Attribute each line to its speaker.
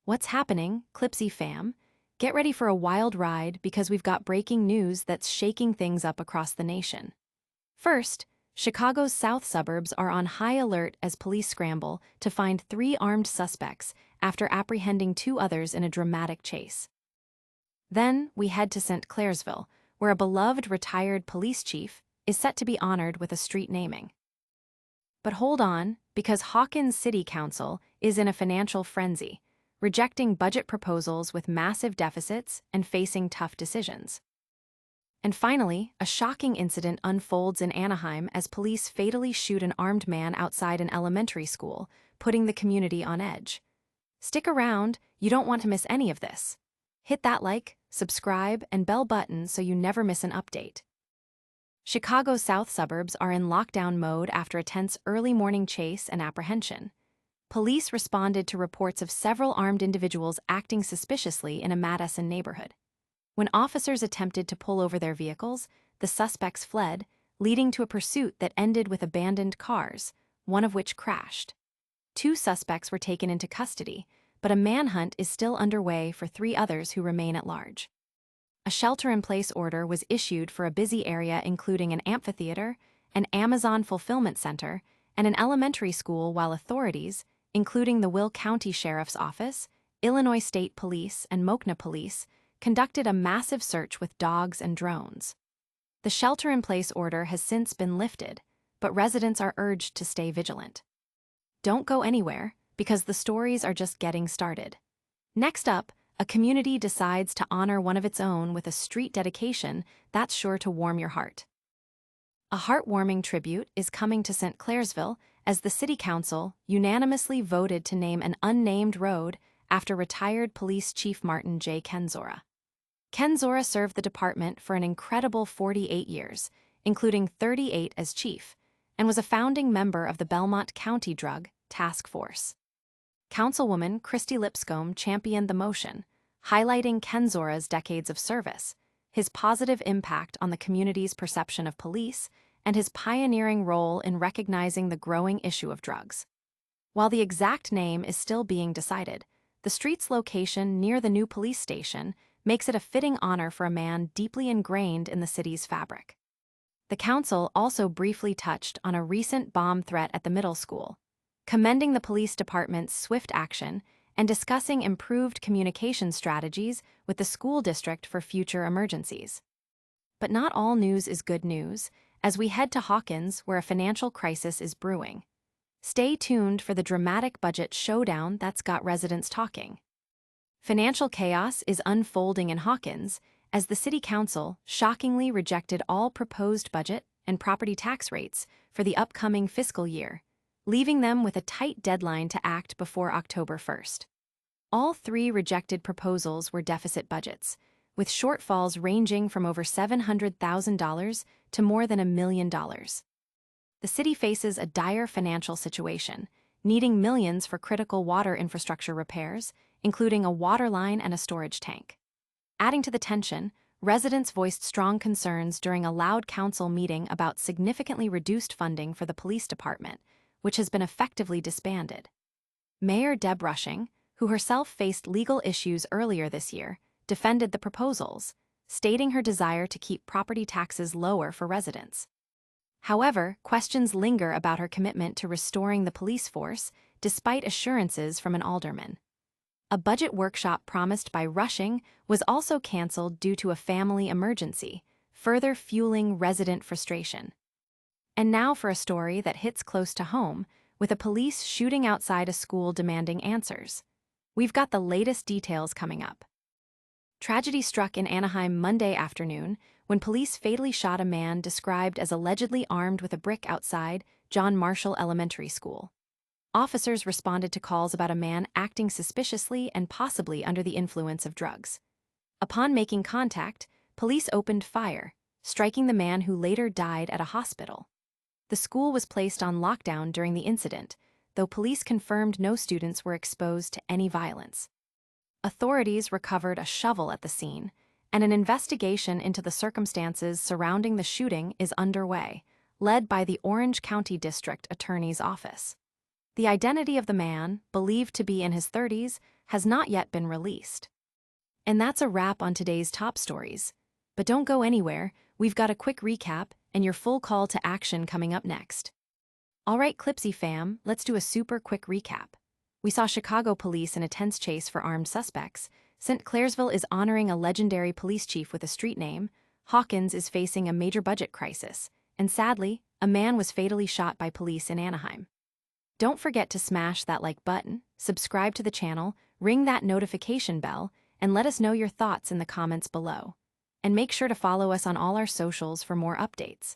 Speaker 1: What's happening, Clipzy fam? Get ready for a wild ride because we've got breaking news that's shaking things up across the nation. First, Chicago's south suburbs are on high alert as police scramble to find 3 armed suspects after apprehending 2 others in a dramatic chase. Then, we head to Clairsville, where a beloved retired police chief is set to be honored with a street naming. But hold on, because Hawkins City Council is in a financial frenzy, rejecting budget proposals with massive deficits and facing tough decisions. And finally, a shocking incident unfolds in Anaheim as police fatally shoot an armed man outside an elementary school, putting the community on edge. Stick around, you don't want to miss any of this. Hit that like, subscribe, and bell button so you never miss an update. Chicago's south suburbs are in lockdown mode after a tense early morning chase and apprehension. Police responded to reports of several armed individuals acting suspiciously in a Madison neighborhood. When officers attempted to pull over their vehicles, the suspects fled, leading to a pursuit that ended with abandoned cars, one of which crashed. 2 suspects were taken into custody, but a manhunt is still underway for 3 others who remain at large. A shelter-in-place order was issued for a busy area including an amphitheater, an Amazon fulfillment center, and an elementary school, while authorities, including the Will County Sheriff's Office, Illinois State Police, and Mokna Police, conducted a massive search with dogs and drones. The shelter-in-place order has since been lifted, but residents are urged to stay vigilant. Don't go anywhere, because the stories are just getting started. Next up, a community decides to honor one of its own with a street dedication that's sure to warm your heart. A heartwarming tribute is coming to Clairsville as the City Council unanimously voted to name an unnamed road after retired Police Chief Martin J. Kendzora. Kendzora served the department for an incredible 48 years, including 38 as chief, and was a founding member of the Belmont County Drug Task Force. Councilwoman Christy Lipscomb championed the motion, highlighting Kendzora's decades of service, his positive impact on the community's perception of police, and his pioneering role in recognizing the growing issue of drugs. While the exact name is still being decided, the street's location near the new police station makes it a fitting honor for a man deeply ingrained in the city's fabric. The council also briefly touched on a recent bomb threat at the middle school, commending the police department's swift action and discussing improved communication strategies with the school district for future emergencies. But not all news is good news, as we head to Hawkins, where a financial crisis is brewing. Stay tuned for the dramatic budget showdown that's got residents talking. Financial chaos is unfolding in Hawkins as the City Council shockingly rejected all proposed budget and property tax rates for the upcoming fiscal year, leaving them with a tight deadline to act before October 1st. All 3 rejected proposals were deficit budgets, with shortfalls ranging from over $700,000 to more than $1 million. The city faces a dire financial situation, needing millions for critical water infrastructure repairs, including a water line and a storage tank. Adding to the tension, residents voiced strong concerns during a loud council meeting about significantly reduced funding for the police department, which has been effectively disbanded. Mayor Deb Rushing, who herself faced legal issues earlier this year, defended the proposals, stating her desire to keep property taxes lower for residents. However, questions linger about her commitment to restoring the police force, despite assurances from an alderman. A budget workshop promised by Rushing was also canceled due to a family emergency, further fueling resident frustration. And now for a story that hits close to home, with a police shooting outside a school demanding answers. We've got the latest details coming up. Tragedy struck in Anaheim Monday afternoon when police fatally shot a man described as allegedly armed with a brick outside John Marshall Elementary School. Officers responded to calls about a man acting suspiciously and possibly under the influence of drugs. Upon making contact, police opened fire, striking the man who later died at a hospital. The school was placed on lockdown during the incident, though police confirmed no students were exposed to any violence. Authorities recovered a shovel at the scene, and an investigation into the circumstances surrounding the shooting is underway, led by the Orange County District Attorney's Office. The identity of the man, believed to be in his 30s, has not yet been released. And that's a wrap on today's top stories. But don't go anywhere, we've got a quick recap and your full call to action coming up next. All right, Clipzy fam, let's do a super quick recap. We saw Chicago police in a tense chase for armed suspects. St. Clairsville is honoring a legendary police chief with a street name. Hawkins is facing a major budget crisis. And sadly, a man was fatally shot by police in Anaheim. Don't forget to smash that like button, subscribe to the channel, ring that notification bell, and let us know your thoughts in the comments below. And make sure to follow us on all our socials for more updates.